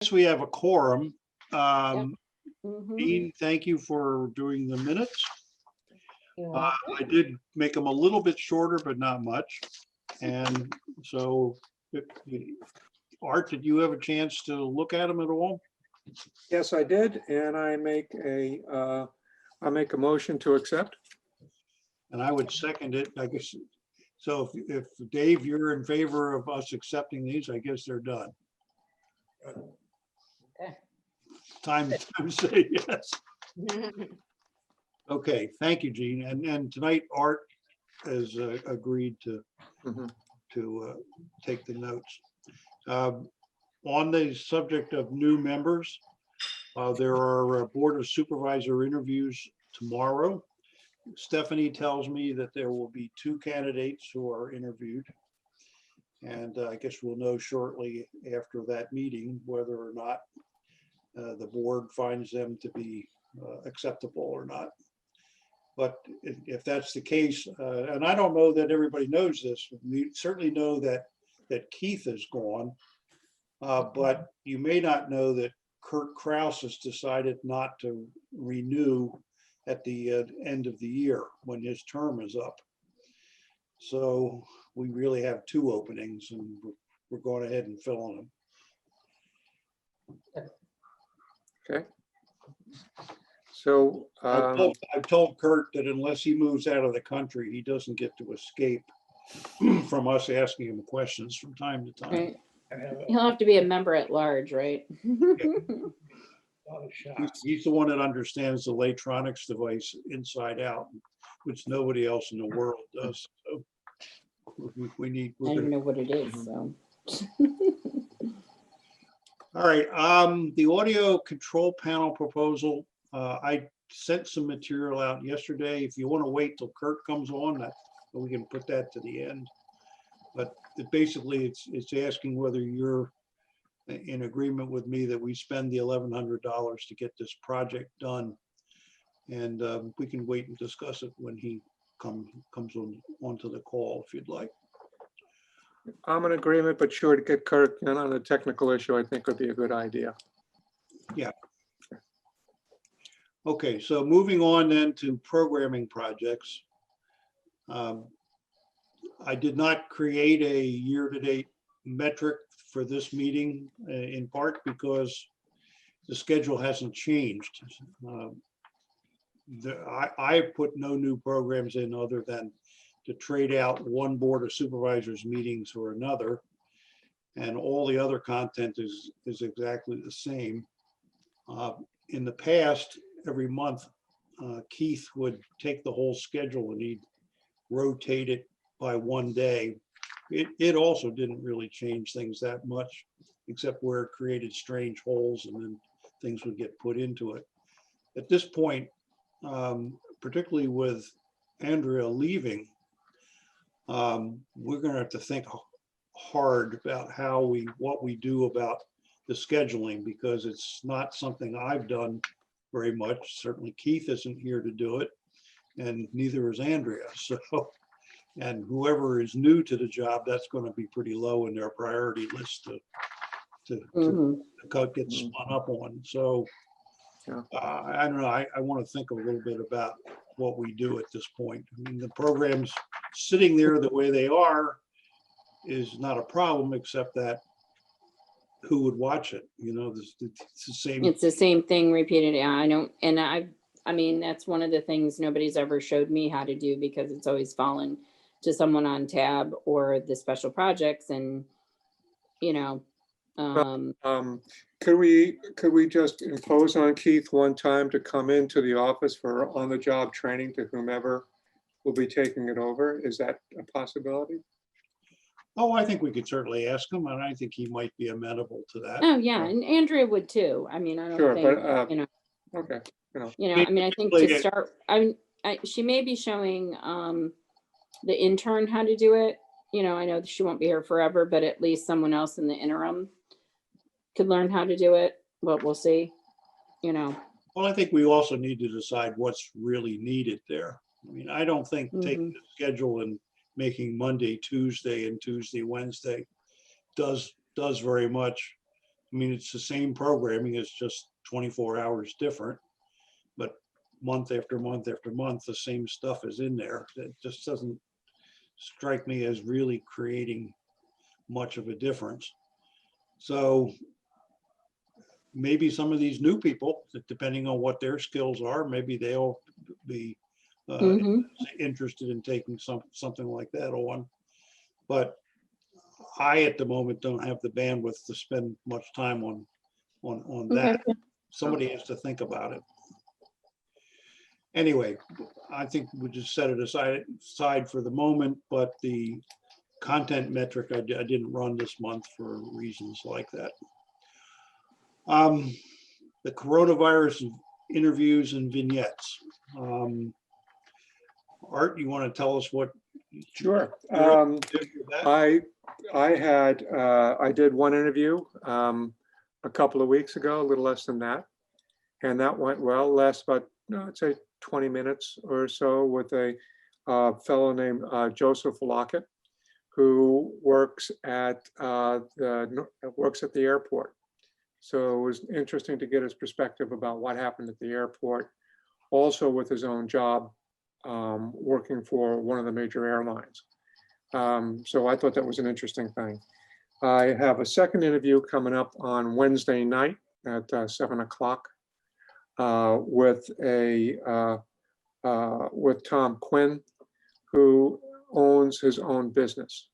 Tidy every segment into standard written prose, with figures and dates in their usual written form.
We have a quorum. Mhm. Dean, thank you for doing the minutes. You're welcome. I did make them a little bit shorter, but not much. And so, Art, did you have a chance to look at them at all? Yes, I did, and I make a motion to accept. And I would second it, I guess. So if Dave, you're in favor of us accepting these, I guess they're done. Okay. Time to say yes. Okay, thank you, Gene. And tonight Art has agreed to Mhm. take the notes. On the subject of new members, there are Board of Supervisor interviews tomorrow. Stephanie tells me that there will be 2 candidates who are interviewed. And I guess we'll know shortly after that meeting whether or not the board finds them to be acceptable or not. But if that's the case, and I don't know that everybody knows this, we certainly know that Keith is gone, but you may not know that Kurt Kraus has decided not to renew at the end of the year when his term is up. So we really have 2 openings, and we're going ahead and filling them. Okay. So, I've told Kurt that unless he moves out of the country, he doesn't get to escape from us asking him questions from time to time. Right. He'll have to be a member at large, right? He's the one that understands the Latronics device inside out, which nobody else in the world does. So we need. I don't even know what it is, so. All right, the audio control panel proposal, I sent some material out yesterday. If you want to wait till Kurt comes on, that we can put that to the end. But basically, it's asking whether you're in agreement with me that we spend the $1,100 to get this project done. And we can wait and discuss it when he comes onto the call, if you'd like. I'm in agreement, but sure to get Kirk in on a technical issue, I think would be a good idea. Okay, so moving on then to programming projects. I did not create a year-to-date metric for this meeting, in part because the schedule hasn't changed. I put no new programs in other than to trade out one Board of Supervisors meetings for another. And all the other content is exactly the same. In the past, every month, Keith would take the whole schedule and he'd rotate it by 1 day. It also didn't really change things that much, except where it created strange holes and then things would get put into it. At this point, particularly with Andrea leaving, we're going to have to think hard about what we do about the scheduling, because it's not something I've done very much. Certainly Keith isn't here to do it, and neither is Andrea. So, and whoever is new to the job, that's going to be pretty low in their priority list to get spun up on. So I don't know. I want to think a little bit about what we do at this point. I mean, the programs sitting there the way they are is not a problem, except that who would watch it? You know, it's the same. It's the same thing repeated. Yeah, I don't, and I mean, that's one of the things nobody's ever showed me how to do, because it's always fallen to someone on tab or the special projects, and you know. Could we just impose on Keith one time to come into the office for on-the-job training to whomever will be taking it over? Is that a possibility? Oh, I think we could certainly ask him, and I think he might be amenable to that. Oh yeah, and Andrea would too. I mean, I don't Sure, think, but, you know. Okay, I mean, I think to start, she may be showing the intern how to do it. You know, I know she won't be here forever, but at least someone else in the interim could learn how to do it. But we'll see, you know. Well, I think we also need to decide what's really needed there. I mean, I don't think taking the schedule and making Monday, Tuesday, and Tuesday, Wednesday does very much. I mean, it's the same programming, it's just 24 hours different. But month after month after month, the same stuff is in there. It just doesn't strike me as really creating much of a difference. So maybe some of these new people, depending on what their skills are, maybe they'll be Mhm. interested in taking something like that on. But I, at the moment, don't have the bandwidth to spend much time on Okay. that. Somebody has to think about it. Anyway, I think we just set it aside for the moment, but the content metric I didn't run this month for reasons like that. The coronavirus interviews and vignettes. Art, you want to tell us what? Sure. you're did with that? I did one interview a couple of weeks ago, a little less than that. And that went well, last about, I'd say 20 minutes or so, with a fellow named Joseph Lockett, who works at the airport. So it was interesting to get his perspective about what happened at the airport, also with his own job working for one of the major airlines. So I thought that was an interesting thing. I have a second interview coming up on Wednesday night at 7 o'clock with Tom Quinn, who owns his own business.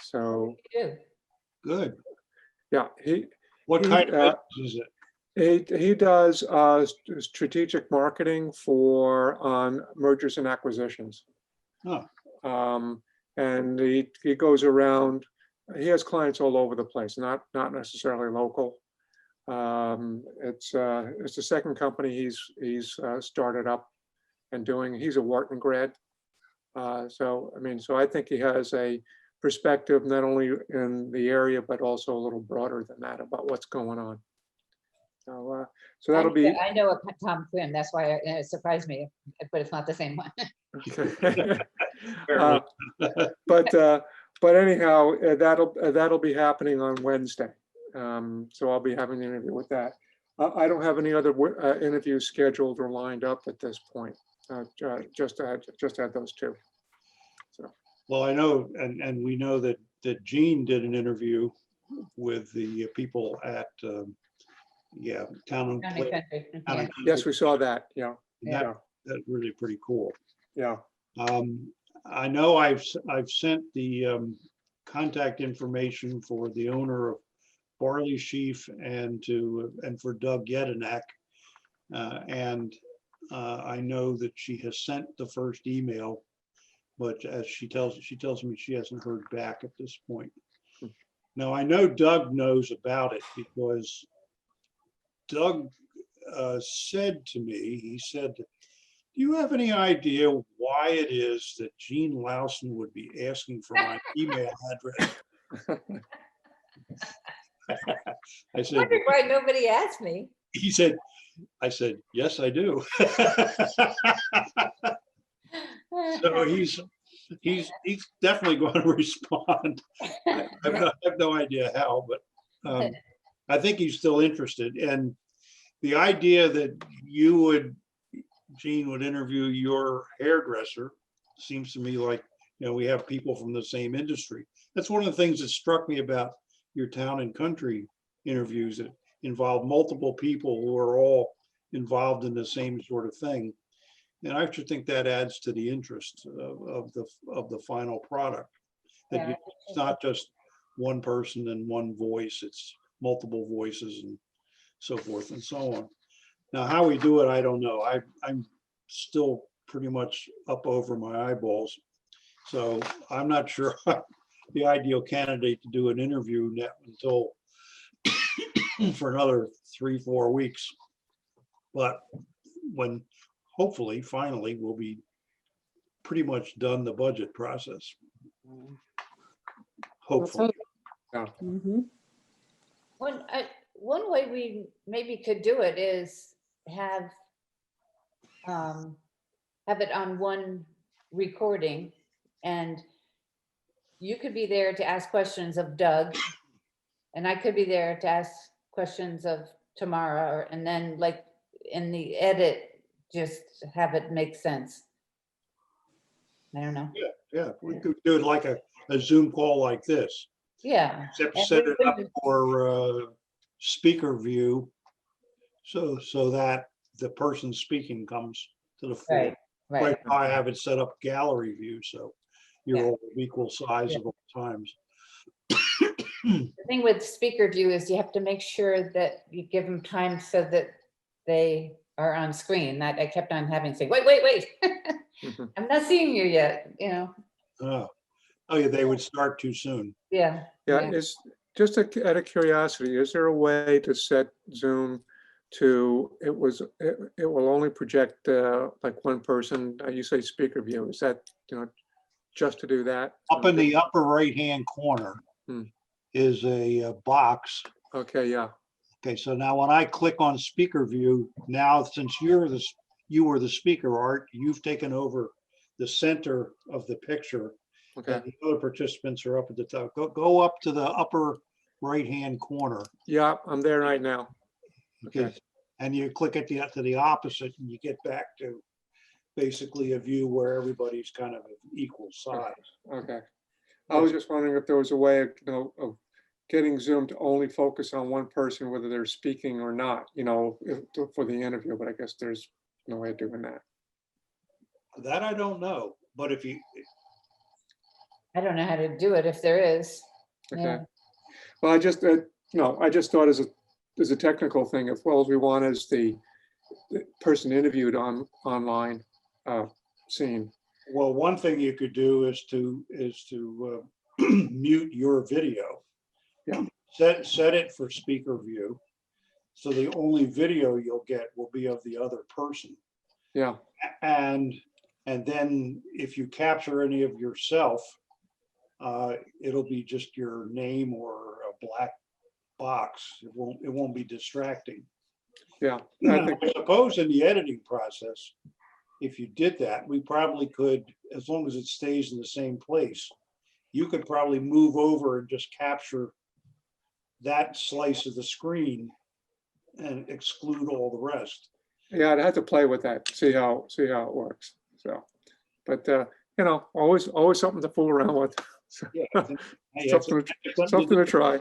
So Good. yeah, What he, kind of business is it? he does strategic marketing for mergers and acquisitions. Oh, And he goes around. He has clients all over the place, not necessarily local. It's the second company he's started up and doing. He's a Wharton grad, so I think he has a perspective not only in the area but also a little broader than that about what's going on. So that'll be. I know a Tom Quinn. That's why it surprised me, but it's not the same one. But anyhow, that'll be happening on Wednesday. So I'll be having an interview with that. I don't have any other interviews scheduled or lined up at this point. Just had those two. So. Well, I know, and we know that Gene did an interview with the people at Town and Country. Yes, we saw that. Yeah. That's really pretty cool. Yeah. I know I've sent the contact information for the owner of Barley Sheaf and for Doug Yedinak. And I know that she has sent the first email, but as she tells me she hasn't heard back at this point. Now I know Doug knows about it because Doug said to me, he said, "Do you have any idea why it is that Gene Lawson would be asking for my email address?" I I said, wondered why nobody asked me. he said, I said, "Yes, I do." So he's definitely going to respond. I have no idea how, but I think he's still interested. And the idea that Gene would interview your hairdresser seems to me like, we have people from the same industry. That's one of the things that struck me about your Town and Country interviews, that involve multiple people who are all involved in the same sort of thing. And I actually think that adds to the interest of the final product. That it's not just one person and one voice, it's multiple voices and so forth and so on. Now, how we do it, I don't know. I'm still pretty much up over my eyeballs. So I'm not sure I'm the ideal candidate to do an interview until for another 3-4 weeks. But when hopefully, finally, we'll be pretty much done the budget process. Hopefully. Mhm. One way we maybe could do it is have it on one recording, and you could be there to ask questions of Doug, and I could be there to ask questions of tomorrow, and then like in the edit, just have it make sense. I don't know. Yeah, we could do it like a Zoom call like this, Yeah. except and set we it up couldn't- for speaker view. So that the person speaking comes to the fore. Right, right. Right now I have it set up gallery view, so you're Yeah. all equal size Yeah. at all times. The thing with speaker view is you have to make sure that you give them time so that they are on screen. That I kept on having to say, wait. Mhm. I'm not seeing you yet, Oh, yeah, they would start too soon. Yeah. Yeah, is, just out of curiosity, is there a way to set Zoom to, it will only project like one person, you say speaker view, is that, just to do that? Up in the upper right-hand corner Hmm. is a box. Okay, yeah, Okay, so now when I click on speaker view, now since you were the speaker, Art, you've taken over the center of the picture. okay. And the other participants are up at the top. Go up to the upper right-hand corner. Yeah, I'm there right now. Okay. Okay. And you click at to the opposite and you get back to basically a view where everybody's kind of equal size. Okay. I was just wondering if there was a way of, of getting Zoom to only focus on one person, whether they're speaking or not, for the interview, but I guess there's no way of doing that. That I don't know, but if you, I don't know how to do it if there is. Okay. Yeah. Well, I just, I just thought as a technical thing, if well as we want as the person interviewed online seen. well, one thing you could do is to mute your video. Yeah. Set it for speaker view. So the only video you'll get will be of the other person. Yeah. And then if you capture any of yourself, it'll be just your name or a black box. It won't be distracting. Yeah. I suppose in the editing process, if you did that, we probably could, as long as it stays in the same place, you could probably move over and just capture that slice of the screen and exclude all the rest. Yeah, I'd have to play with that, see how it works. So, but always something to fool around with. Yeah, hey, something to try.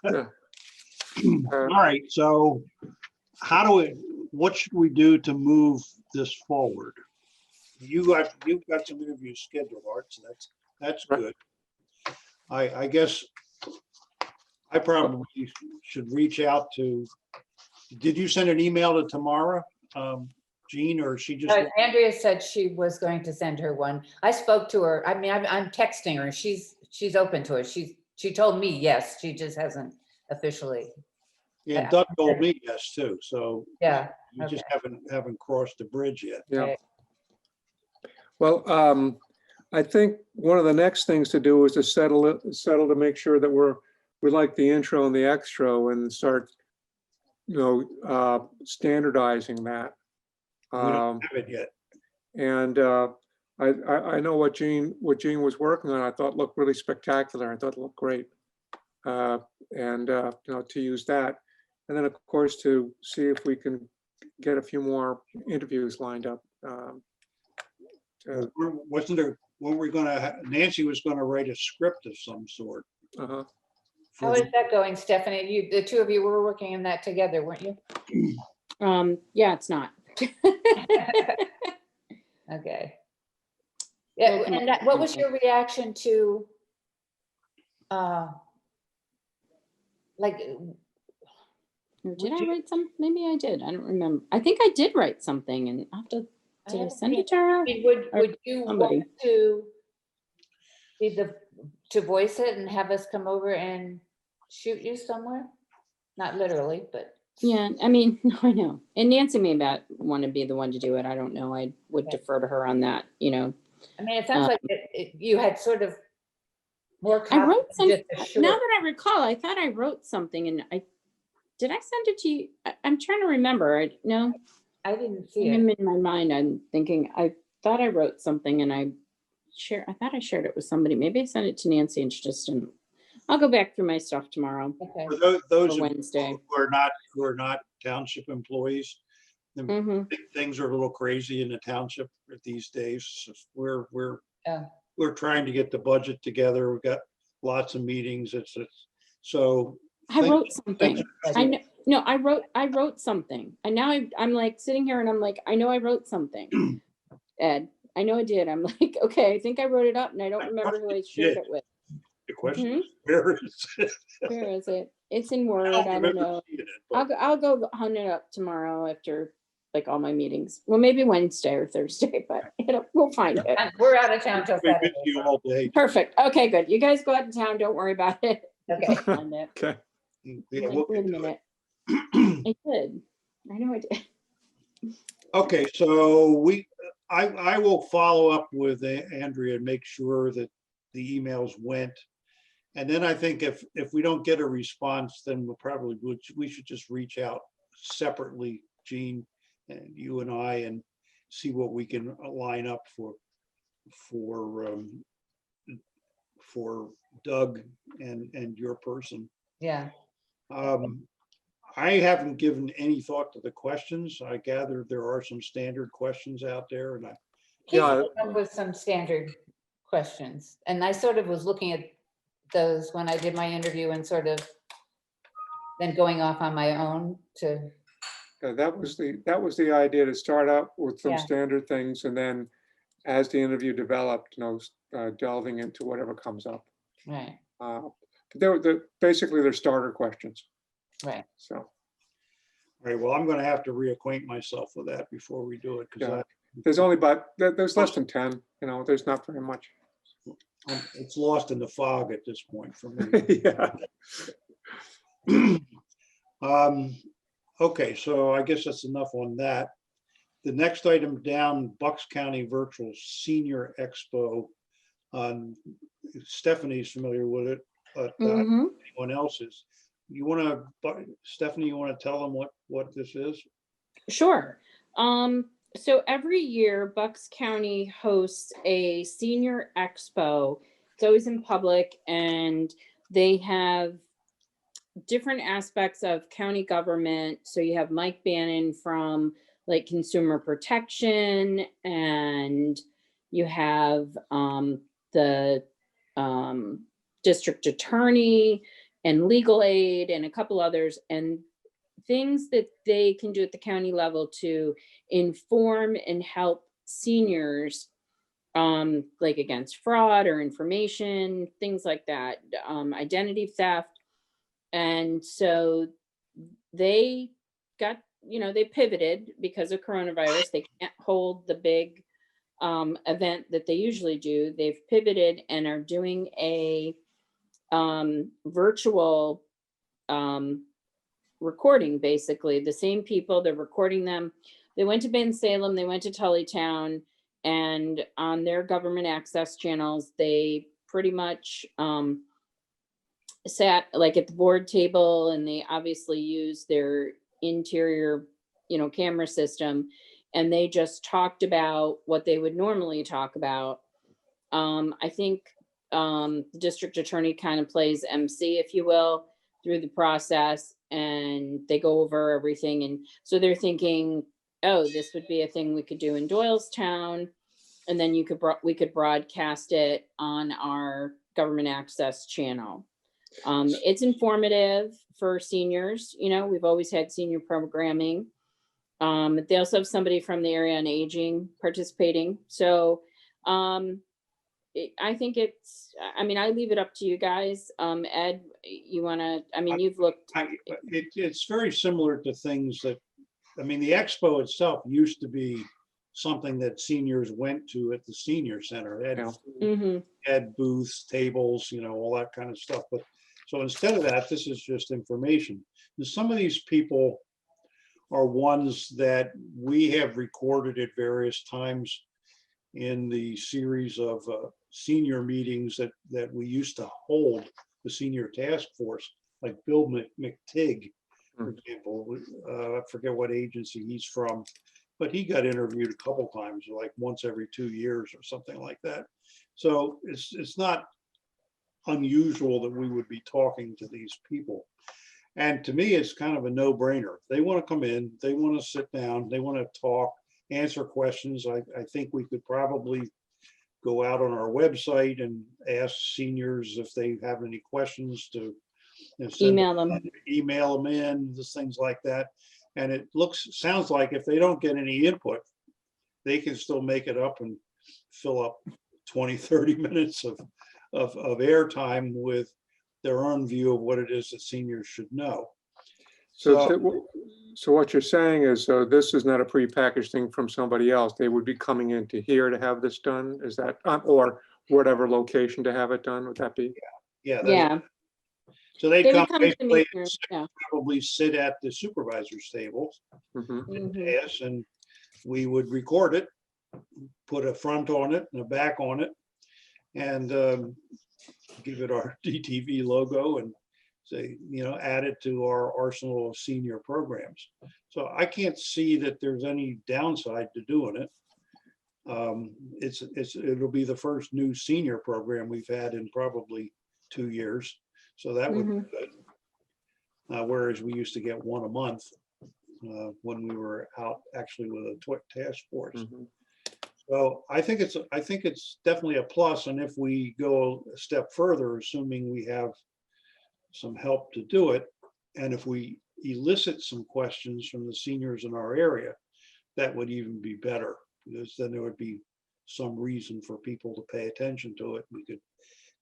Yeah. All right, so what should we do to move this forward? You've got some interviews scheduled, Art, so that's Right. good. I guess I probably should reach out to, did you send an email to Tamara, Jean, or she just? Andrea said she was going to send her one. I spoke to her. I mean, I'm texting her. She's open to it. She told me yes. She just hasn't officially. Yeah, Doug told me yes too, so Yeah. you just Okay. haven't crossed the bridge yet. Yeah. Right. Well, I think one of the next things to do is to settle to make sure that we like the intro and the extra and start, standardizing that. We don't have it yet. And I know what Jean was working on. I thought looked really spectacular. I thought it looked great. To use that. And then, of course, to see if we can get a few more interviews lined up. Wasn't there, Nancy was gonna write a script of some sort. Uh-huh. How is that going, Stephanie? The two of you were working on that together, weren't you? Yeah, it's not. Okay. Yeah, We'll come and up with what was something. your reaction to, like, Or did Would I you- write some? Maybe I did. I don't remember. I think I did write something and did I haven't send seen- it to her? I mean, or would you somebody? want to be to voice it and have us come over and shoot you somewhere? Not literally, but. Yeah, I mean, no, I know. And Nancy may want to be the one to do it. I don't know. I would Okay. defer to her on that, I mean, it sounds like you had sort of more. I wrote confidence, some, just a short- now that I recall, I thought I wrote something and did I send it to you? I'm trying to remember. No, I didn't see in it. my mind, I'm thinking, I thought I wrote something and I thought I shared it with somebody. Maybe I sent it to Nancy and she just didn't I'll go back through my stuff tomorrow Okay. For those or of you Wednesday. who are not township employees, Mhm. things are a little crazy in the township these days. Yeah. We're trying to get the budget together. We've got lots of meetings. So. I things- wrote something. things- I know, no, I wrote something. And now I'm like sitting here and I'm like, I know I wrote something. Ed, I know I did. I'm like, okay, I think I wrote it up and I don't remember who I shared it with. The question Mhm. is, where is it? Where is it? It's in Word. don't I don't remember know. seeing it, but- I'll go hunt it up tomorrow after like all my meetings. Well, maybe Wednesday or Thursday, but we'll find it. And we're out of town till We've been Saturday. with you all day. Perfect. Okay, good. You guys go out of town. Don't worry about it. Okay. Find it. Okay. Yeah, Like, we'll wait a get to minute. it. I did. I know I did. Okay, so I will follow up with Andrea and make sure that the emails went. And then I think if we don't get a response, then we should just reach out separately, Gene, and you and I, and see what we can line up for Doug and your person. Yeah. I haven't given any thought to the questions. I gather there are some standard questions out there, and He Yeah. came up with some standard questions, and I sort of was looking at those when I did my interview and sort of then going off on my own to, That was the idea, to start out with some Yeah. standard things, and then as the interview developed, delving into whatever comes up. right, Basically, they're starter questions. right. So, all right, well, I'm gonna have to reacquaint myself with that before we do it, Yeah. because there's less than 10, there's not very much. it's lost in the fog at this point for me. Yeah. Okay, so I guess that's enough on that. The next item down, Bucks County Virtual Senior Expo. Stephanie's familiar with it, but Mhm. anyone else is. Stephanie, you want to tell them what this is? Sure. So every year Bucks County hosts a senior expo. It's always in public and they have different aspects of county government. So you have Mike Bannon from like consumer protection, and you have the district attorney and legal aid and a couple others, and things that they can do at the county level to inform and help seniors like against fraud or information, things like that, identity theft. And so they got, they pivoted because of coronavirus. They can't hold the big event that they usually do. They've pivoted and are doing a virtual recording, basically. The same people, they're recording them. They went to Bensalem, they went to Tullytown, and on their government access channels, they pretty much sat like at the board table, and they obviously use their interior, camera system, and they just talked about what they would normally talk about. I think the district attorney kind of plays MC, if you will, through the process, and they go over everything. And so they're thinking, oh, this would be a thing we could do in Doylestown, and then we could broadcast it on our government access channel. It's informative for seniors. We've always had senior programming. They also have somebody from the area on aging participating. So I think I leave it up to you guys. Ed, you've looked. It's very similar to things that, the expo itself used to be something that seniors went to at the senior center. It had Mhm. had booths, tables, all that kind of stuff. But so instead of that, this is just information. And some of these people are ones that we have recorded at various times in the series of senior meetings that we used to hold, the senior task force, like Bill McTigg, for example. I forget what agency he's from, but he got interviewed a couple times, like once every 2 years or something like that. So it's not unusual that we would be talking to these people. And to me, it's kind of a no-brainer. They want to come in, they want to sit down, they want to talk, answer questions. I think we could probably go out on our website and ask seniors if they have any questions to Email them. email them in, just things like that. And it sounds like if they don't get any input, they can still make it up and fill up 20, 30 minutes of airtime with their own view of what it is that seniors should know. So what you're saying is, so this is not a prepackaged thing from somebody else. They would be coming into here to have this done? Is that, or whatever location to have it done? Would that be? Yeah. Yeah. So they They come would come to basically, me. Yeah. probably sit at the supervisor's table Mhm. and Mhm. pass, and we would record it, put a front on it and a back on it, and give it our DTV logo and say, add it to our arsenal of senior programs. So I can't see that there's any downside to doing it. It'll be the first new senior program we've had in probably 2 years. So that would be good. Whereas we used to get one a month when we were out actually with a task force. Mhm. So I think it's definitely a plus. And if we go a step further, assuming we have some help to do it, and if we elicit some questions from the seniors in our area, that would even be better, because then there would be some reason for people to pay attention to it. We could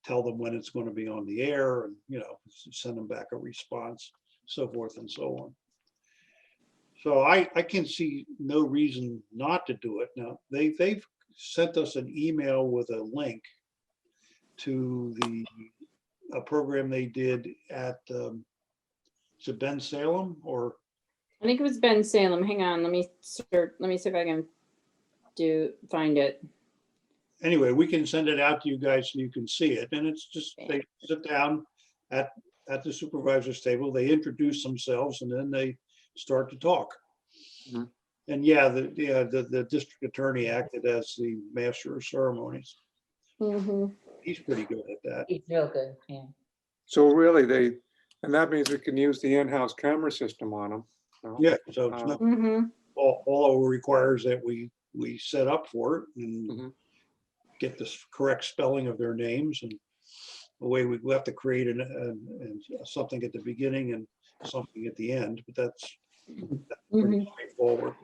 tell them when it's going to be on the air and, send them back a response, so forth and so on. So I can see no reason not to do it. Now, they've sent us an email with a link to a program they did at, is it Ben Salem or? I think it was Ben Salem. Hang on, let me search. Let me see if I can find it. Anyway, we can send it out to you guys so you can see it. And it's just, they sit down at the supervisor's table, they introduce themselves, and then they start to talk. Mhm. And yeah, the district attorney acted as the master of ceremonies. Mhm. He's pretty good at that. He's real good, yeah. So really and that means we can use the in-house camera system on them. Yeah, so it's not, Mhm. all it requires that we set up for it and Mhm. get the correct spelling of their names, and the way we have to create something at the beginning and something at the end, but that's pretty Mhm. straightforward.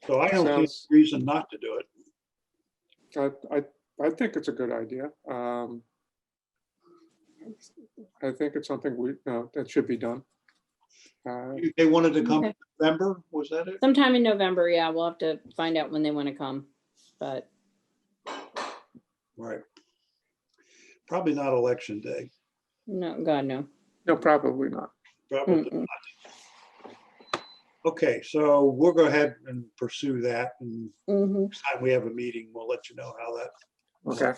So I don't see any Sounds- reason not to do it. I think it's a good idea. I think it's something that should be done. They wanted to come in Okay. November, was that it? Sometime in November, yeah, we'll have to find out when they want to come. But Right. Probably not election day. no, God, no. No, probably not. Probably. Mm-mm. Okay, so we'll go ahead and pursue that, and Mhm. next time we have a meeting, we'll let you know how that. Okay.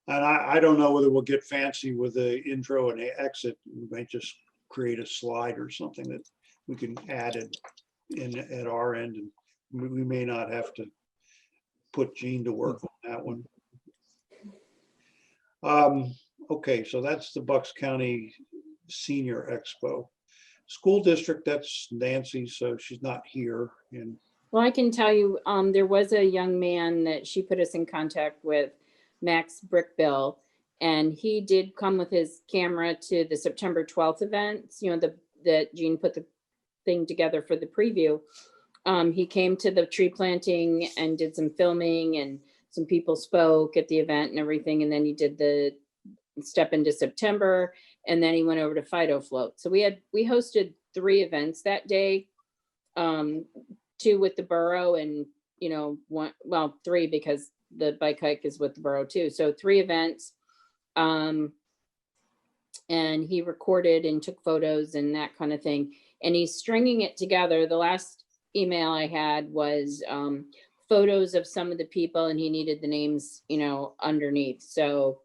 And I don't know whether we'll get fancy with the intro and the exit. We might just create a slide or something that we can add it in at our end, and we may not have to put Gene to work on that one. Okay, so that's the Bucks County Senior Expo. School district, that's Nancy, so she's not here. And Well, I can tell you, there was a young man that she put us in contact with, Max Brickbill, and he did come with his camera to the September 12th event, that Jean put the thing together for the preview. He came to the tree planting and did some filming, and some people spoke at the event and everything. And then he did the step into September, and then he went over to Fido Float. So we hosted 3 events that day, 2 with the borough, and 3 because the bike hike is with the borough too. So 3 events. And he recorded and took photos and that kind of thing. And he's stringing it together. The last email I had was photos of some of the people, and he needed the names, underneath. So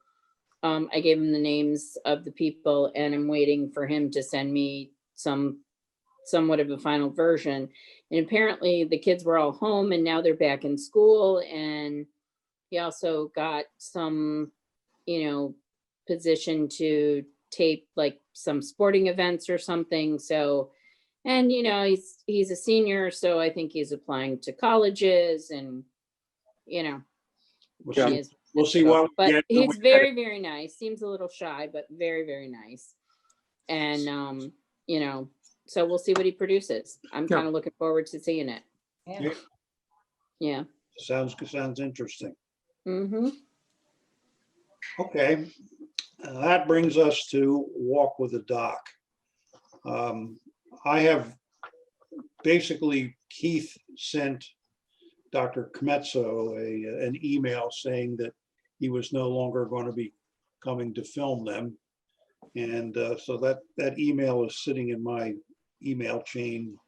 I gave him the names of the people, and I'm waiting for him to send me somewhat of a final version. And apparently the kids were all home, and now they're back in school. And he also got some positioned to tape like some sporting events or something. So, and he's a senior, so I think he's applying to colleges and, We'll Yeah. see, he is- we'll see what we but get when he's we get very, it. very nice. Seems a little shy, but very, very nice. And, so we'll see what he produces. I'm Yeah. kind of looking forward to seeing it. Yeah. Yeah. Sounds interesting. Mm-hmm. Okay, that brings us to walk with the doc. I have basically, Keith sent Dr. Kmetso an email saying that he was no longer going to be coming to film them. And so that email is sitting in my email chain,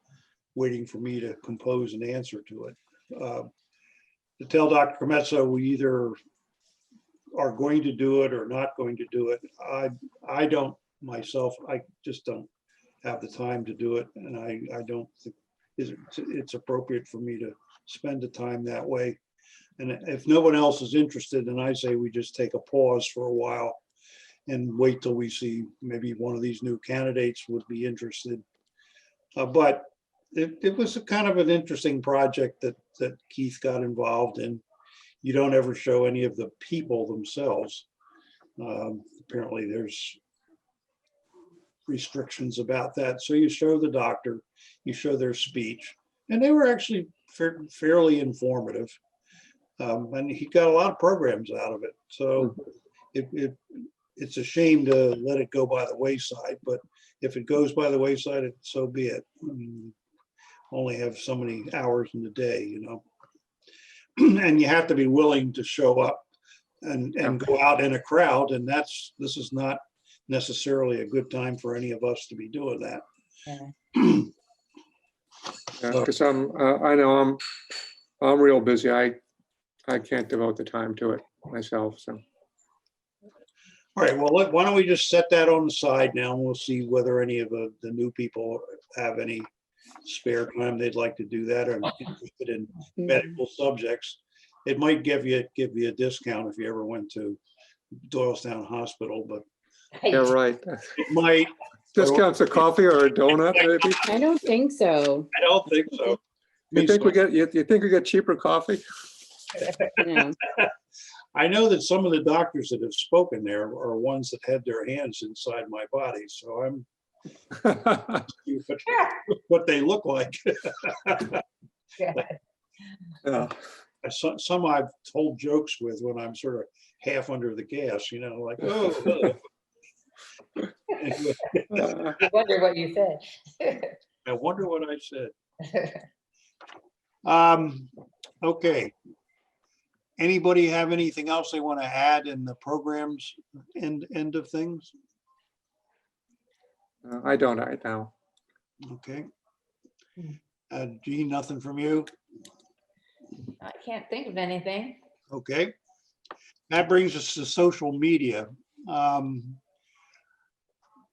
waiting for me to compose an answer to it. To tell Dr. Kmetso we either are going to do it or not going to do it. I don't myself, I just don't have the time to do it. And I don't think it's appropriate for me to spend the time that way. And if no one else is interested, then I say we just take a pause for a while and wait till we see maybe one of these new candidates would be interested. But it was a kind of an interesting project that Keith got involved in. You don't ever show any of the people themselves. Apparently there's restrictions about that. So you show the doctor, you show their speech, and they were actually fairly informative. And he got a lot of programs out of it. So it's a shame to let it go by the wayside, but if it goes by the wayside, so be it. I mean, only have so many hours in the day, and you have to be willing to show up and go out in a crowd. And this is not necessarily a good time for any of us to be doing that. Yeah. Yeah, because I know I'm real busy. I can't devote the time to it myself, so. All right, well, why don't we just set that on the side now, and we'll see whether any of the new people have any spare time they'd like to do that, or interested in medical subjects. It might give you a discount if you ever went to Doylestown Hospital, but Yeah, right. it might. Discounts a coffee or a donut, maybe? I don't think so. I don't think so. You think we get cheaper coffee? No. I know that some of the doctors that have spoken there are ones that had their hands inside my body, so I'm what they look like. Yeah. Some I've told jokes with when I'm sort of half under the gas, like, oh. Anyway, I wonder what you said. I wonder what I said. Okay. Anybody have anything else they want to add in the program's end of things? I don't right now. Okay. Gene, nothing from you? I can't think of anything. Okay. That brings us to social media.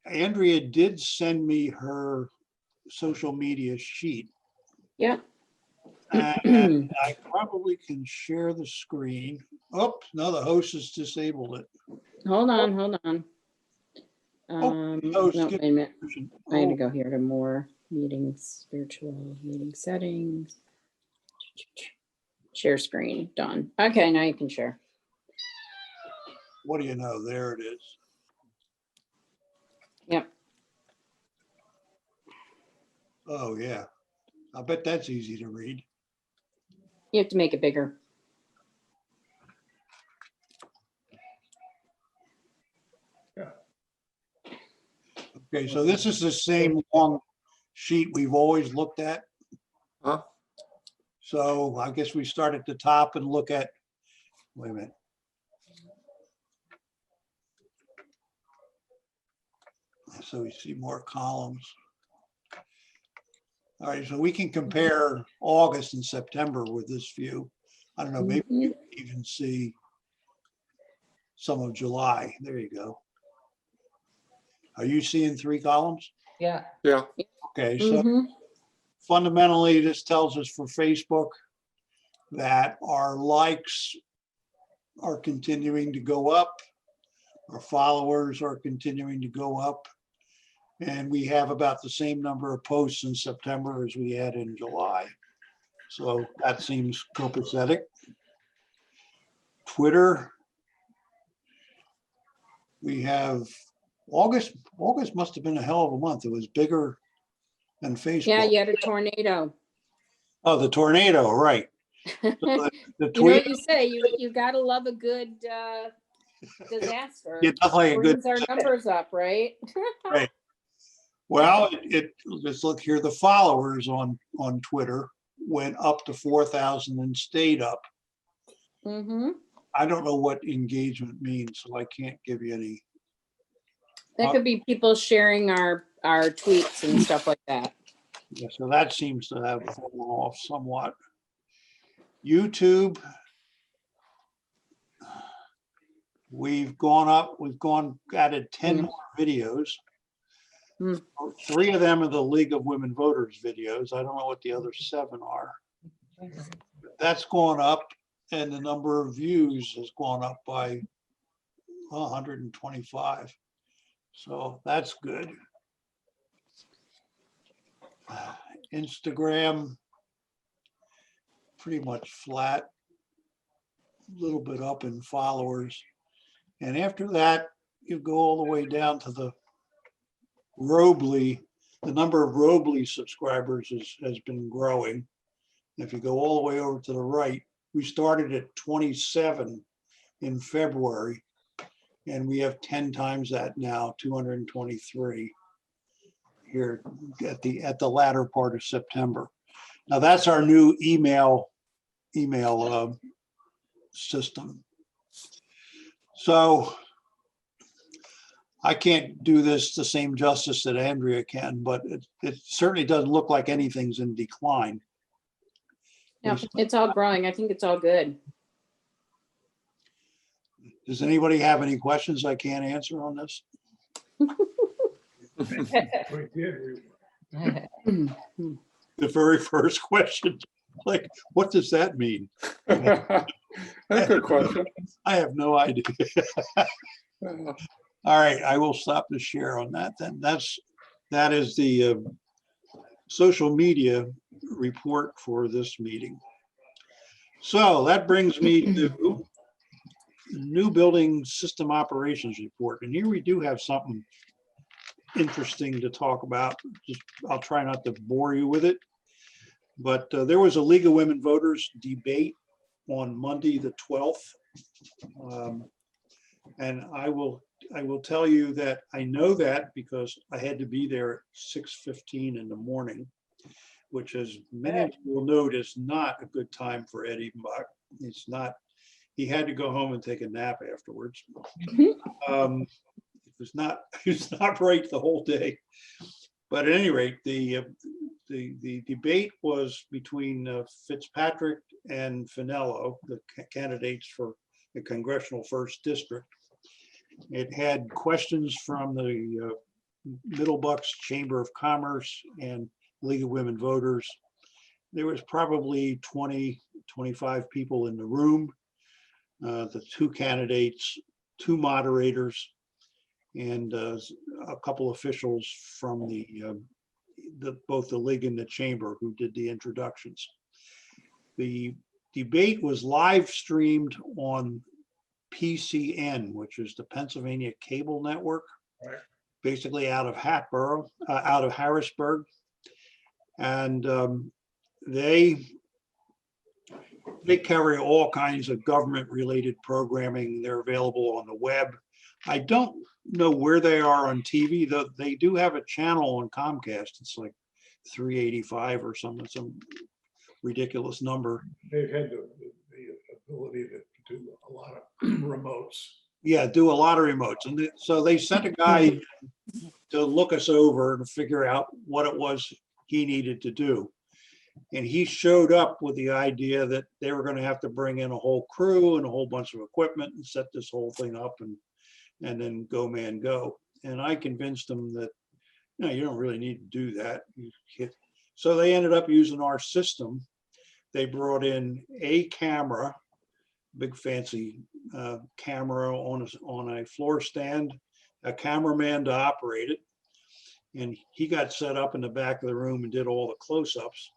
Andrea did send me her social media sheet. Yep. And I probably can share the screen. Oh, no, the host has disabled it. Hold on. Oh, No, wait a minute. I had to Oh, go here to more meetings, virtual meeting settings. Share screen, done. Okay, now you can share. what do you know? There it is. Yep. Oh, yeah. I bet that's easy to read. You have to make it bigger. Okay, so this is the same long sheet we've always looked at. Huh? So I guess we start at the top and look at, wait a minute. So we see more columns. All right, so we can compare August and September with this view. I don't know, maybe you can even see some of July. There you go. Are you seeing 3 columns? Yeah. Yeah. Okay, so Mhm. fundamentally, this tells us for Facebook that our likes are continuing to go up Our followers are continuing to go up. And we have about the same number of posts in September as we had in July. So that seems copacetic. Twitter. We have August. August must have been a hell of a month. It was bigger than Facebook. Yeah, you had a tornado. Oh, the tornado, right. So the You know tweet, what you say, you gotta love a good disaster. yeah, definitely a good, Brings our numbers up, right? right. Well, let's look here. The followers on Twitter went up to 4,000 and stayed up. Mm-hmm. I don't know what engagement means, so I can't give you any. That could be people sharing our tweets and stuff like that. Yeah, so that seems to have fallen off somewhat. YouTube, we've gone up, added 10 more videos. Hmm. 3 of them are the League of Women Voters videos. I don't know what the other 7 are. That's gone up, and the number of views has gone up by 125. So that's good. Instagram, pretty much flat, a little bit up in followers. And after that, you go all the way down to the Robly. The number of Robly subscribers has been growing. If you go all the way over to the right, we started at 27 in February, and we have 10 times that now, 223 here at the latter part of September. Now that's our new email system. So I can't do this the same justice that Andrea can, but it certainly doesn't look like anything's in decline. Yeah, it's all growing. I think it's all good. Does anybody have any questions I can't answer on this? The very first question, like, what does that mean? That's a good question. I have no idea. All right, I will stop the share on that then. That is the social media report for this meeting. So that brings me to new building system operations report. And here we do have something interesting to talk about. I'll try not to bore you with it. But there was a League of Women Voters debate on Monday, the 12th. And I will tell you that I know that because I had to be there at 6:15 in the morning, which, as many of you will note, is not a good time for Ed Edenbach. It's not. He had to go home and take a nap afterwards. It was not right the whole day. But at any rate, the debate was between Fitzpatrick and Finello, the candidates for the congressional first district. It had questions from the Middle Bucks Chamber of Commerce and League of Women Voters. There was probably 20, 25 people in the room. The 2 candidates, 2 moderators, and a couple officials from both the League and the Chamber who did the introductions. The debate was live streamed on PCN, which is the Pennsylvania Cable Network, right, basically out of Harrisburg. And they carry all kinds of government-related programming. They're available on the web. I don't know where they are on TV, though they do have a channel on Comcast. It's like 385 or something, some ridiculous number. They've had the ability to do a lot of remotes. Yeah, do a lot of remotes. And so they sent a guy to look us over and figure out what it was he needed to do. And he showed up with the idea that they were going to have to bring in a whole crew and a whole bunch of equipment and set this whole thing up and then go, man, go. And I convinced them that, no, you don't really need to do that. So they ended up using our system. They brought in a camera, big fancy camera on a floor stand, a cameraman to operate it. And he got set up in the back of the room and did all the close-ups.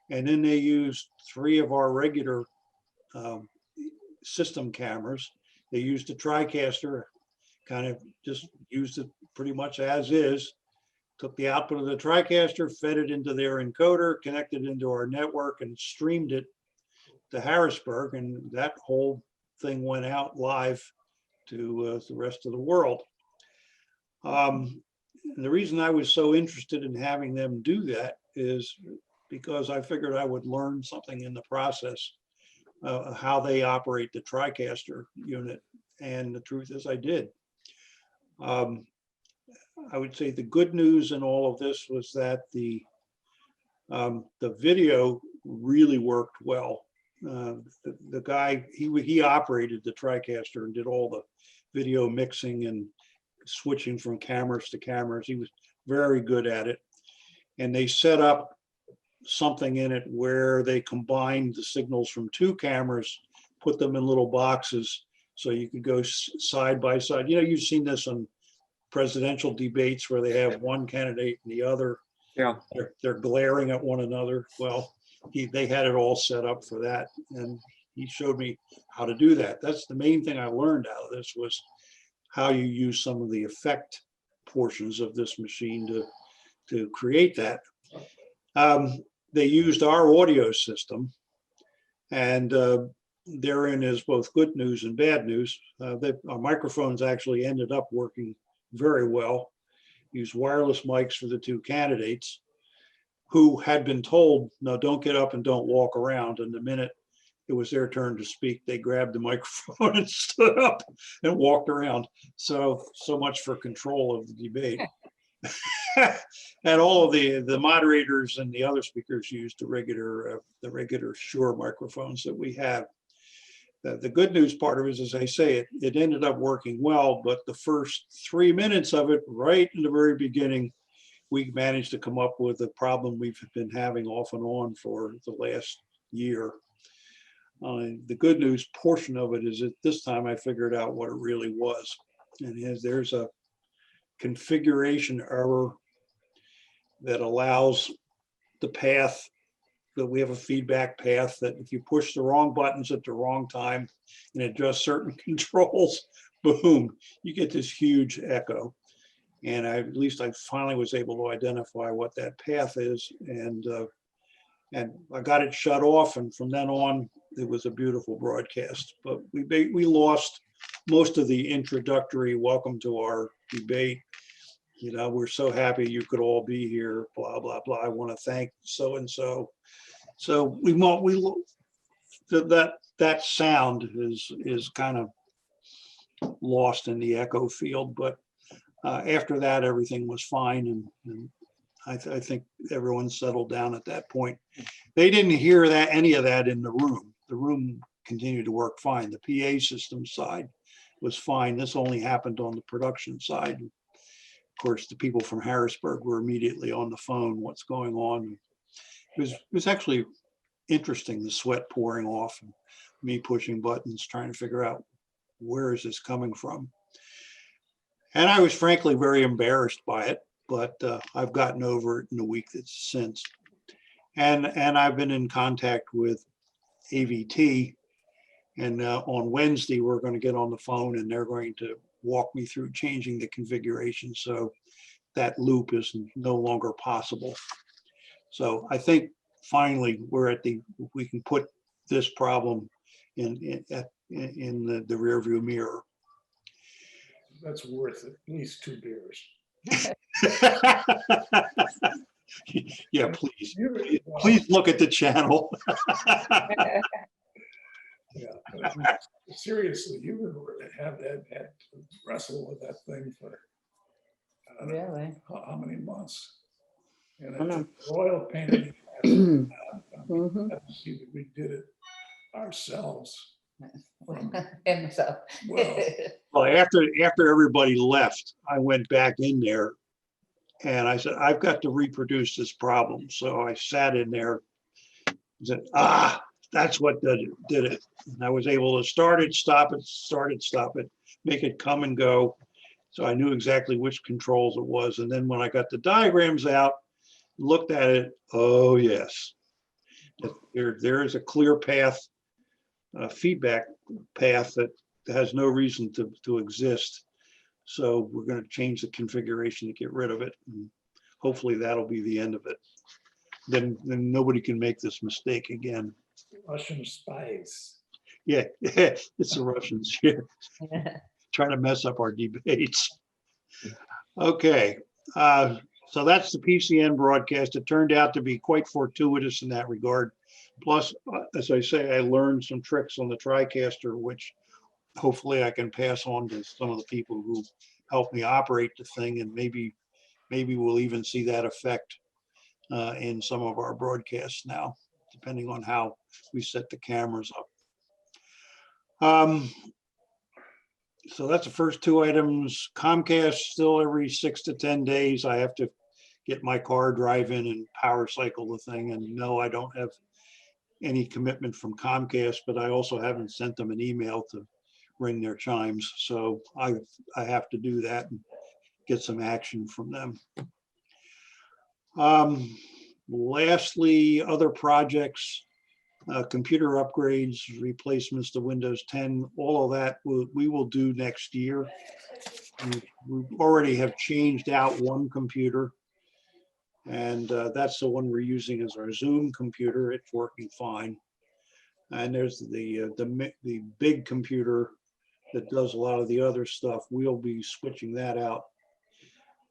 And then they used 3 of our regular system cameras. They used a TriCaster, kind of just used it pretty much as is. Took the output of the TriCaster, fed it into their encoder, connected into our network, and streamed it to Harrisburg. And that whole thing went out live to the rest of the world. And the reason I was so interested in having them do that is because I figured I would learn something in the process, how they operate the TriCaster unit. And the truth is I did. I would say the good news in all of this was that the video really worked well. The guy, he operated the TriCaster and did all the video mixing and switching from cameras to cameras. He was very good at it. And they set up something in it where they combined the signals from 2 cameras, put them in little boxes so you could go side by side. You know, you've seen this on presidential debates where they have one candidate and the other. Yeah. They're glaring at one another. Well, they had it all set up for that. And he showed me how to do that. That's the main thing I learned out of this, was how you use some of the effect portions of this machine to create that. They used our audio system, and therein is both good news and bad news. Our microphones actually ended up working very well. Used wireless mics for the 2 candidates, who had been told, no, don't get up and don't walk around. And the minute it was their turn to speak, they grabbed the microphone and stood up and walked around. So much for control of the debate. And all of the moderators and the other speakers used the regular Shure microphones that we have. The good news part of it is, as I say, it ended up working well, but the first 3 minutes of it, right in the very beginning, we managed to come up with a problem we've been having off and on for the last year. The good news portion of it is that this time I figured out what it really was. And there's a configuration error that allows the path, that we have a feedback path that if you push the wrong buttons at the wrong time and adjust certain controls, boom, you get this huge echo. And at least I finally was able to identify what that path is, and I got it shut off, and from then on it was a beautiful broadcast. But we lost most of the introductory welcome to our debate. You know, we're so happy you could all be here, blah blah blah. I want to thank so and so. So that sound is kind of lost in the echo field. But after that, everything was fine, and I think everyone settled down at that point. They didn't hear any of that in the room. The room continued to work fine. The PA system side was fine. This only happened on the production side. Of course, the people from Harrisburg were immediately on the phone. What's going on? It was actually interesting, the sweat pouring off and me pushing buttons, trying to figure out where is this coming from. And I was frankly very embarrassed by it, but I've gotten over it in the week that's since. And I've been in contact with AVT, and on Wednesday we're going to get on the phone and they're going to walk me through changing the configuration so that loop is no longer possible. So I think finally we can put this problem in the rearview mirror. That's worth at least 2 beers. Yeah, please look at the channel. Yeah, seriously, you had to wrestle with that thing for Really? how many months? And I know. it's a royal pain in the ass. Mhm. See that we did it ourselves. Himself. Well, After everybody left, I went back in there and I said, I've got to reproduce this problem. So I sat in there and said, That's what did it. And I was able to start it, stop it, make it come and go. So I knew exactly which controls it was. And then when I got the diagrams out, looked at it, oh yes. There is a clear path, feedback path that has no reason to exist. So we're going to change the configuration to get rid of it. And hopefully that'll be the end of it. Then nobody can make this mistake again. Russian spies. Yeah, it's the Russians here trying to mess up our debates. Okay, so that's the PCN broadcast. It turned out to be quite fortuitous in that regard. Plus, as I say, I learned some tricks on the TriCaster, which hopefully I can pass on to some of the people who help me operate the thing, and maybe we'll even see that effect in some of our broadcasts now, depending on how we set the cameras up. So that's the first two items. Comcast, still every 6 to 10 days, I have to get my car, drive in and power cycle the thing. And no, I don't have any commitment from Comcast, but I also haven't sent them an email to ring their chimes. So I have to do that and get some action from them. Lastly, other projects, computer upgrades, replacements to Windows 10, all of that we will do next year. We already have changed out one computer, and that's the one we're using as our Zoom computer. It's working fine. And there's the big computer that does a lot of the other stuff. We'll be switching that out.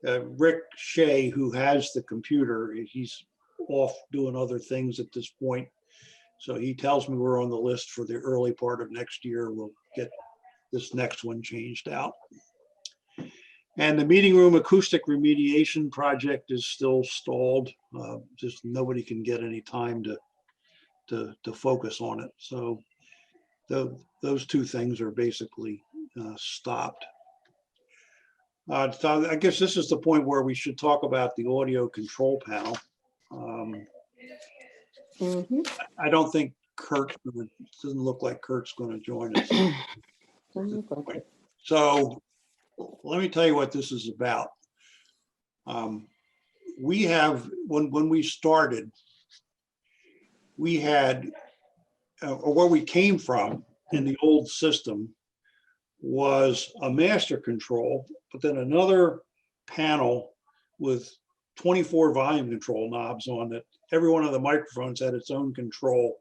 Rick Shea, who has the computer, he's off doing other things at this point. So he tells me we're on the list for the early part of next year. We'll get this next one changed out. And the meeting room acoustic remediation project is still stalled. Just nobody can get any time to focus on it. So those two things are basically stopped. So I guess this is the point where we should talk about the audio control panel. I don't think doesn't look like Kurt's going to join us. So let me tell you what this is about. We have, when we started, we had, or where we came from in the old system was a master control, but then another panel with 24 volume control knobs on it. Every one of the microphones had its own control.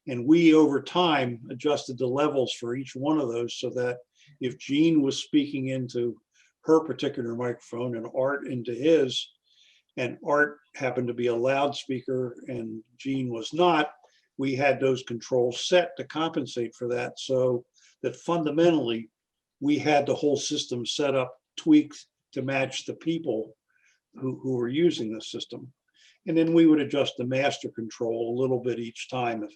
And we, over time, adjusted the levels for each one of those so that if Jean was speaking into her particular microphone and Art into his, and Art happened to be a loudspeaker and Jean was not, we had those controls set to compensate for that, so that fundamentally we had the whole system set up, tweaked to match the people who were using the system. And then we would adjust the master control a little bit each time.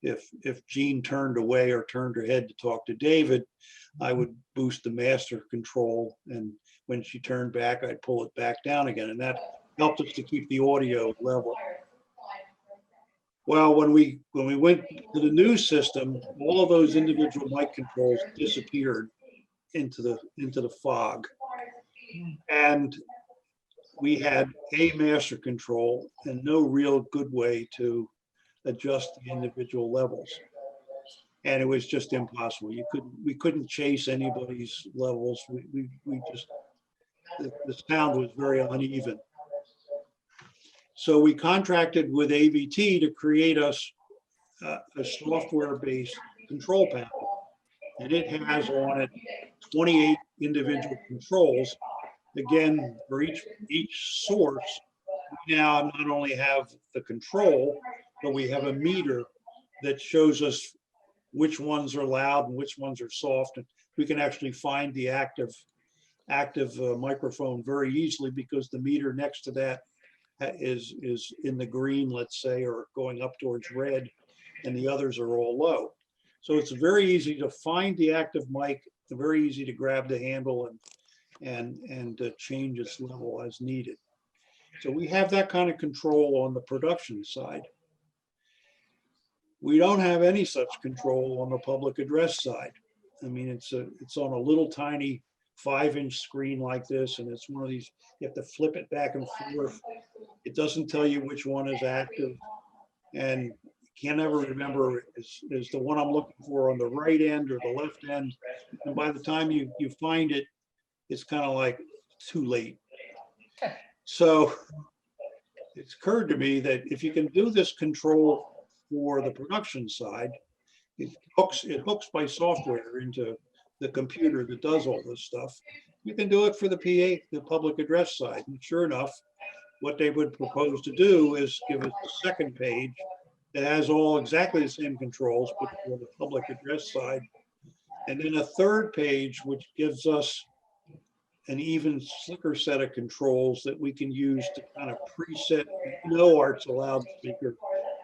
If Jean turned away or turned her head to talk to David, I would boost the master control. And when she turned back, I'd pull it back down again. And that helped us to keep the audio level. Well, when we went to the new system, all of those individual mic controls disappeared into the fog. And we had a master control and no real good way to adjust the individual levels. And it was just impossible. We couldn't chase anybody's levels. We just, the sound was very uneven. So we contracted with AVT to create us a software-based control panel. And it has on it 28 individual controls. Again, for each source, we now not only have the control, but we have a meter that shows us which ones are loud and which ones are soft. And we can actually find the active microphone very easily because the meter next to that is in the green, let's say, or going up towards red, and the others are all low. So it's very easy to find the active mic, very easy to grab the handle and change its level as needed. So we have that kind of control on the production side. We don't have any such control on the public address side. I mean, it's on a little tiny 5-inch screen like this, and it's one of these, you have to flip it back and forth. It doesn't tell you which one is active, and you can't ever remember is the one I'm looking for on the right end or the left end. And by the time you find it, it's kind of like too late. So it's occurred to me that if you can do this control for the production side, it hooks by software into the computer that does all this stuff. You can do it for the PA, the public address side. And sure enough, what they would propose to do is give us a second page that has all exactly the same controls, but for the public address side. And then a third page, which gives us an even slicker set of controls that we can use to kind of preset. Art's a loudspeaker.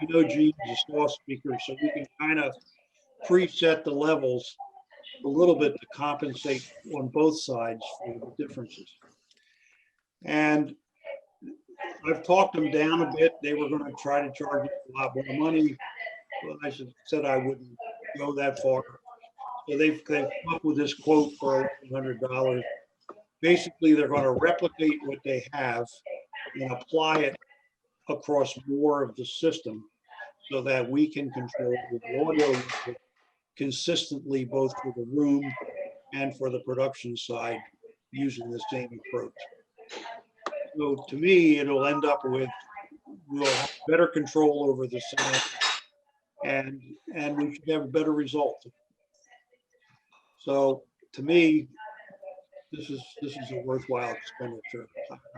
Gene's a soft speaker, so we can kind of preset the levels a little bit to compensate on both sides for the differences. And I've talked them down a bit. They were going to try to charge a lot more money. Well, I said I wouldn't go that far. So they've come up with this quote for $100. Basically, they're going to replicate what they have and apply it across more of the system so that we can control the audio consistently both for the room and for the production side using the same approach. So to me, it'll end up with, we'll have better control over the sound and we should have a better result. So to me, this is a worthwhile expenditure.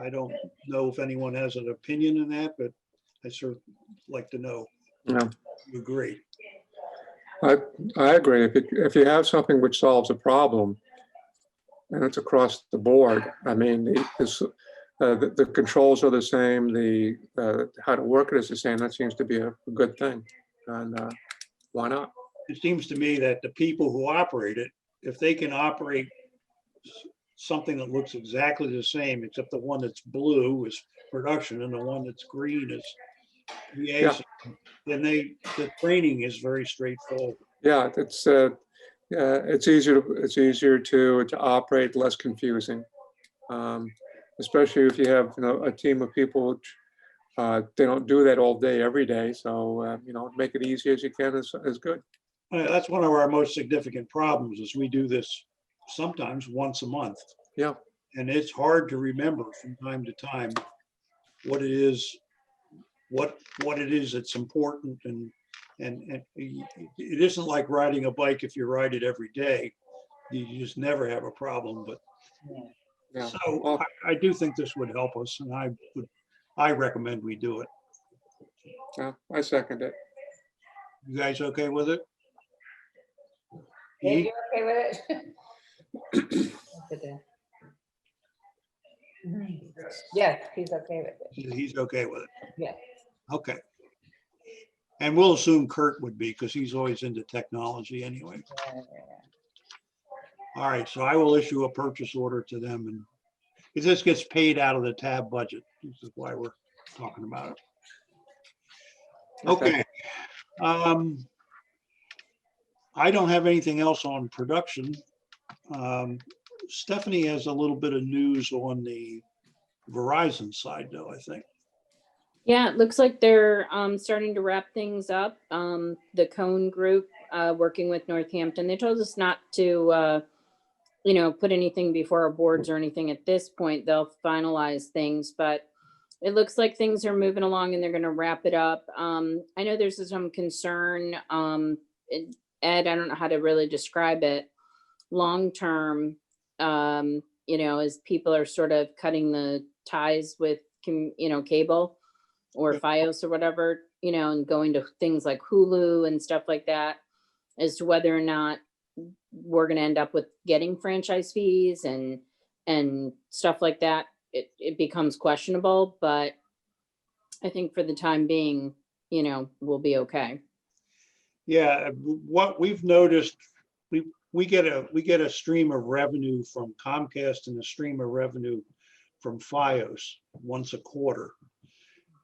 I don't know if anyone has an opinion in that, but I certainly like to know. No, You agree? I agree. If you have something which solves a problem and it's across the board, I mean, the controls are the same, the how to work it is the same, that seems to be a good thing. And why not? It seems to me that the people who operate it, if they can operate something that looks exactly the same, except the one that's blue is production and the one that's green is creation, then the training is very straightforward. Yeah, it's easier to operate, less confusing, especially if you have a team of people which they don't do that all day every day. So make it easy as you can is good. That's one of our most significant problems is we do this sometimes once a month. Yeah. And it's hard to remember from time to time what it is, what it is that's important. And it isn't like riding a bike. If you ride it every day, you just never have a problem. But Yeah. so Well, I do think this would help us, and I recommend we do it. yeah, I second it. You guys okay with it? Dave, you okay with it? Yes, he's okay with it. He's okay with it. Yeah. Okay. And we'll assume Kurt would be, because he's always into technology anyway. All right, so I will issue a purchase order to them, and if this gets paid out of the tab budget, this is why we're talking about it. Okay. I don't have anything else on production. Stephanie has a little bit of news on the Verizon side, though, I think. Yeah, it looks like they're starting to wrap things up. The Cone Group, working with Northampton, they told us not to, put anything before our boards or anything at this point. They'll finalize things, but it looks like things are moving along and they're going to wrap it up. I know there's some concern, Ed, I don't know how to really describe it. Long term, as people are sort of cutting the ties with, cable or Fios or whatever, and going to things like Hulu and stuff like that, as to whether or not we're going to end up with getting franchise fees and stuff like that. It becomes questionable, but I think for the time being, we'll be okay. Yeah, what we've noticed, we get a stream of revenue from Comcast and a stream of revenue from Fios once a quarter.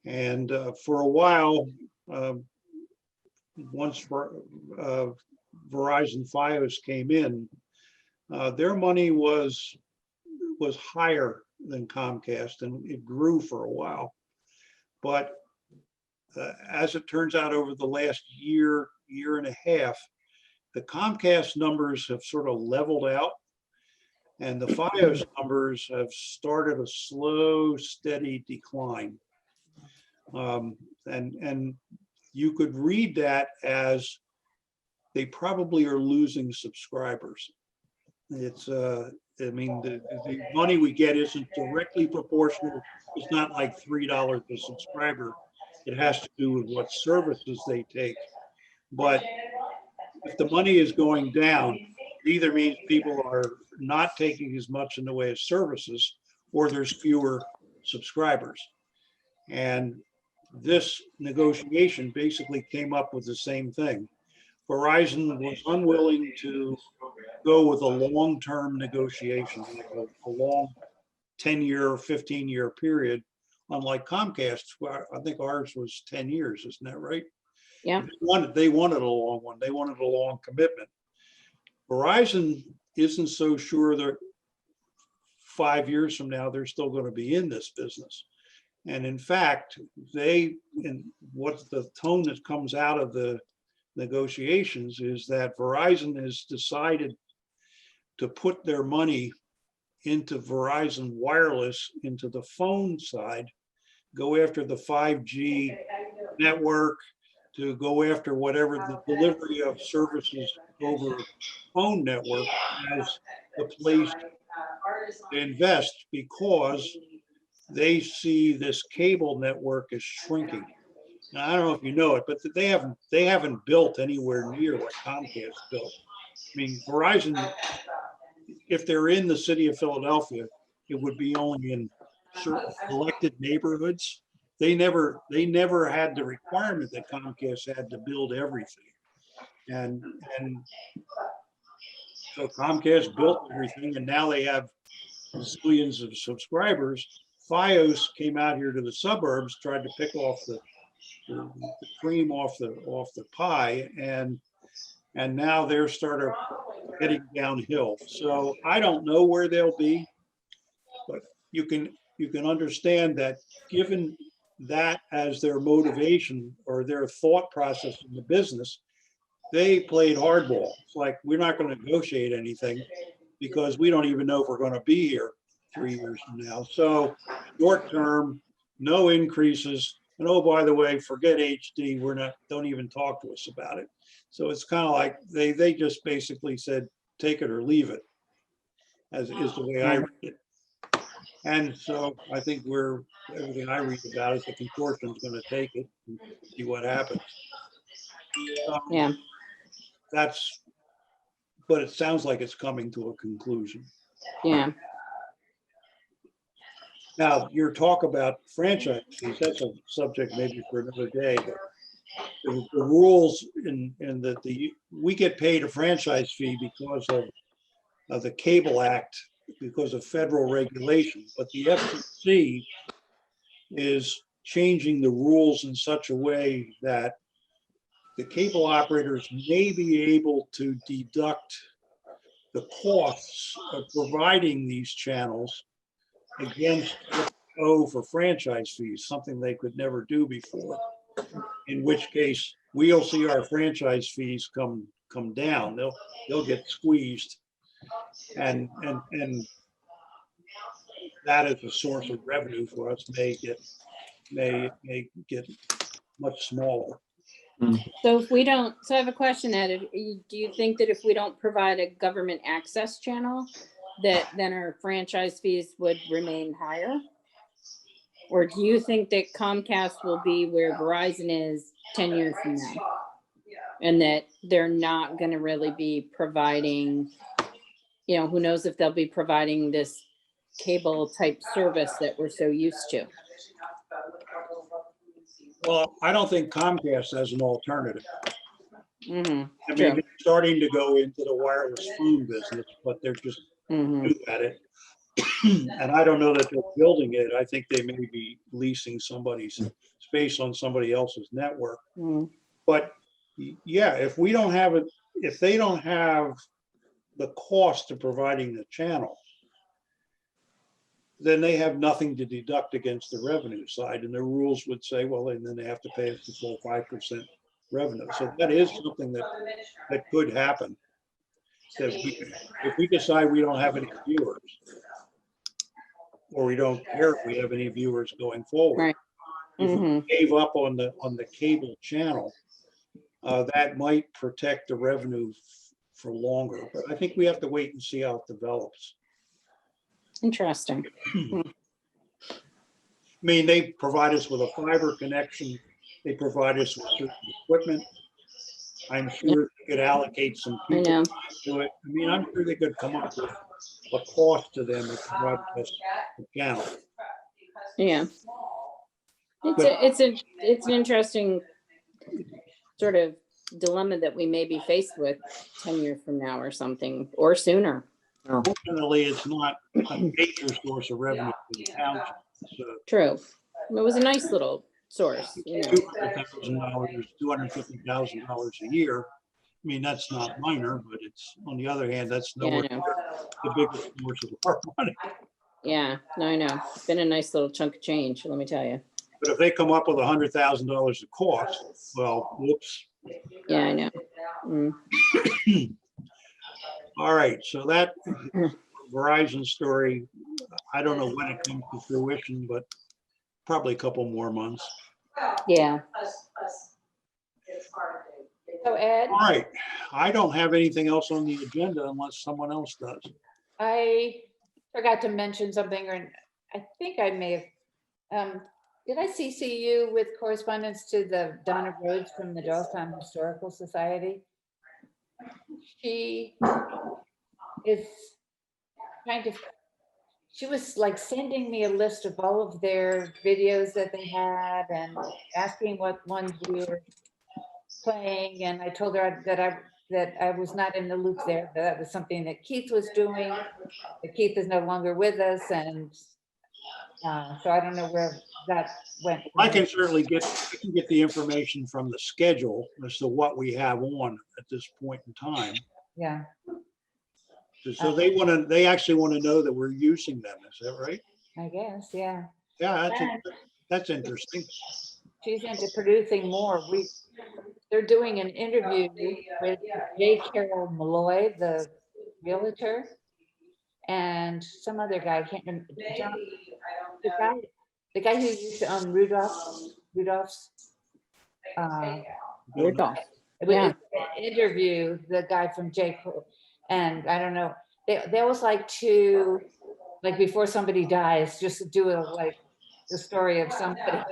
And for a while, once Verizon Fios came in, their money was higher than Comcast, and it grew for a while. But as it turns out, over the last year and a half, the Comcast numbers have sort of leveled out, and the Fios numbers have started a slow, steady decline. And you could read that as they probably are losing subscribers. It's, I mean, the money we get isn't directly proportional. It's not like $3 per subscriber. It has to do with what services they take. But if the money is going down, it either means people are not taking as much in the way of services, or there's fewer subscribers. And this negotiation basically came up with the same thing. Verizon was unwilling to go with a long-term negotiation, like a long 10-year, 15-year period, unlike Comcast, where I think ours was 10 years, isn't that right? Yeah. They wanted a long one. They wanted a long commitment. Verizon isn't so sure that 5 years from now, they're still going to be in this business. And in fact, what's the tone that comes out of the negotiations is that Verizon has decided to put their money into Verizon Wireless, into the phone side, go after the 5G network, to go after whatever the delivery of services over phone network as the place to invest, because they see this cable network as shrinking. Now, I don't know if you know it, but they haven't built anywhere near what Comcast built. I mean, Verizon, if they're in the city of Philadelphia, it would be only in certain selected neighborhoods. They never had the requirement that Comcast had to build everything. And so Comcast built everything, and now they have zillions of subscribers. Fios came out here to the suburbs, tried to pick off the cream off the pie, and now they're started heading downhill. So I don't know where they'll be, but you can understand that, given that as their motivation or their thought process in the business, they played hardball. It's like, we're not going to negotiate anything because we don't even know if we're going to be here 3 years from now. So short term, no increases. And oh, by the way, forget HD. Don't even talk to us about it. So it's kind of like they just basically said, take it or leave it, as is the way I read it. And so I think everything I read about it, the consortium is going to take it and see what happens. Yeah. But it sounds like it's coming to a conclusion. Yeah. Now, your talk about franchise fees, that's a subject maybe for another day. But the rules in that we get paid a franchise fee because of the Cable Act, because of federal regulation, but the FCC is changing the rules in such a way that the cable operators may be able to deduct the costs of providing these channels against what they owe for franchise fees, something they could never do before. In which case, we'll see our franchise fees come down. They'll get squeezed, and that is a source of revenue for us may get much smaller. So I have a question, Ed. Do you think that if we don't provide a government access channel, that then our franchise fees would remain higher? Or do you think that Comcast will be where Verizon is 10 years from now? And that they're not going to really be providing, who knows if they'll be providing this cable type service that we're so used to? Well, I don't think Comcast has an alternative. Mm-hmm. I mean, they're starting to go into the wireless phone business, but they're just new at it. And I don't know that they're building it. I think they may be leasing somebody's space on somebody else's network. But Yeah, if we don't have it, if they don't have the cost of providing the channel, then they have nothing to deduct against the revenue side, and the rules would say, well, and then they have to pay us the full 5% revenue. So that is something that could happen. That if we decide we don't have any viewers, or we don't care if we have any viewers going forward, Right. if we Mhm. gave up on the cable channel, that might protect the revenue for longer. But I think we have to wait and see how it develops. Interesting. I mean, they provide us with a fiber connection. They provide us with certain equipment. I'm sure they could allocate some I people know. to it. I mean, I'm sure they could come up with a cost to them if provided us the channel. Yeah. It's an interesting sort of dilemma that we may be faced with 10 years from now or something, or sooner. Fortunately, it's not a major source of revenue for the township. So True. It was a nice little source, you know. $200,000, $250,000 a year. I mean, that's not minor, but it's, on the other hand, that's Yeah, I nowhere know. near the biggest source of our money. Yeah, no, I know. It's been a nice little chunk of change, let me tell you. But if they come up with $100,000 of cost, well, whoops. Yeah, I know. Mm. All right, so that Verizon story, I don't know when it comes to fruition, but probably a couple more months. Yeah. So Ed, All right, I don't have anything else on the agenda unless someone else does. I forgot to mention something, or I think I may have, did I CC you with correspondence to the Donna Rhodes from the Doylestown Historical Society? She is kind of, she was like sending me a list of all of their videos that they had and asking what ones we were playing, and I told her that I was not in the loop there, that was something that Keith was doing, that Keith is no longer with us, and so I don't know where that went. I can certainly get the information from the schedule as to what we have on at this point in time. Yeah, So they actually want to know that we're using them, is that right? I guess, yeah. Yeah, And that's interesting. she's into producing more. They're doing an interview with J. Carroll Malloy, the realtor, and some other guy, I can't remember. The guy who used to own Rudolph's. Rudolph. It Yeah. was an interview the guy from J. Cole, and I don't know. They always like to, like before somebody dies, just do like the story of somebody.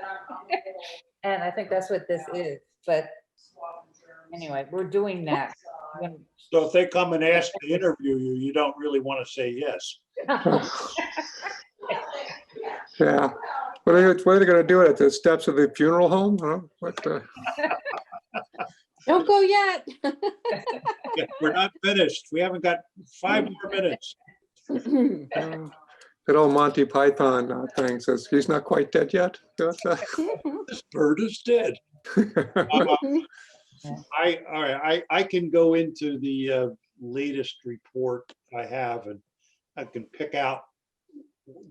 And I think that's what this is. But anyway, we're doing that. So if they come and ask to interview you, you don't really want to say yes. Yeah. What are they gonna do at the steps of the funeral home? Huh? What, Don't go yet. Yeah, we're not finished. We haven't got 5 more minutes. that old Monty Python thing says, he's not quite dead yet. This bird is dead. I can go into the latest report I have, and I can pick out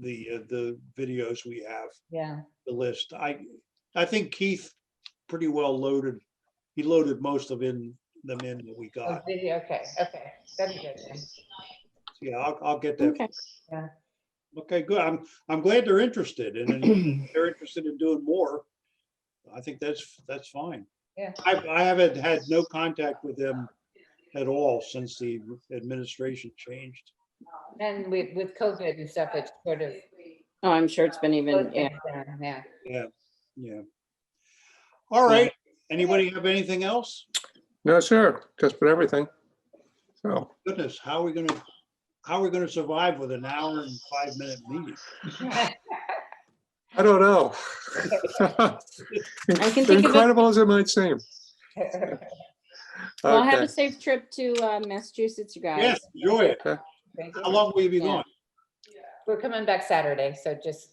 the videos we have, Yeah, the list. I think Keith pretty well loaded. He loaded most of them in that we got. okay, that'd be good then. Yeah, I'll get that. Okay. Yeah. Okay, good. I'm glad they're interested, and if they're interested in doing more, I think that's fine. Yeah. I haven't had no contact with them at all since the administration changed. And with COVID and stuff, it's sort of. Oh, I'm sure it's been even, yeah. Yeah. Yeah. All right. Anybody have anything else? No, sir. Just put everything. So Goodness, how are we gonna survive with an hour and 5-minute meeting? I don't know. I can think of it. Incredible as it might seem. Well, have Okay. a safe trip to Massachusetts, you guys. Yes, enjoy it. Thank you. How long will you be Yeah. gone? We're coming back Saturday, so just,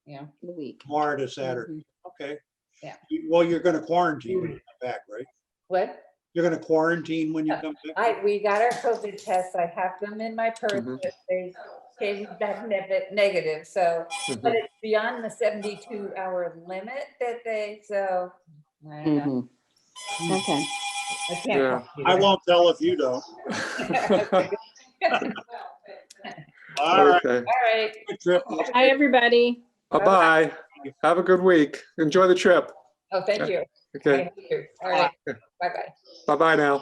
The week. Tomorrow to Saturday. Mhm. Okay. Yeah. Well, you're gonna quarantine when you come back, right? What? You're gonna quarantine when you come back? We got our COVID tests. I have them in my purse, Mhm. but they came back negative, so, but Mhm. it's beyond the 72-hour limit that so. I don't know. Mhm. Okay. I can't. Yeah. I won't tell if you don't. All right, Okay. All right. good trip. Hi, everybody. Bye-bye. Have a good week. Enjoy the trip. Oh, thank you. Okay. I hope you. All right. Bye-bye. Bye-bye now.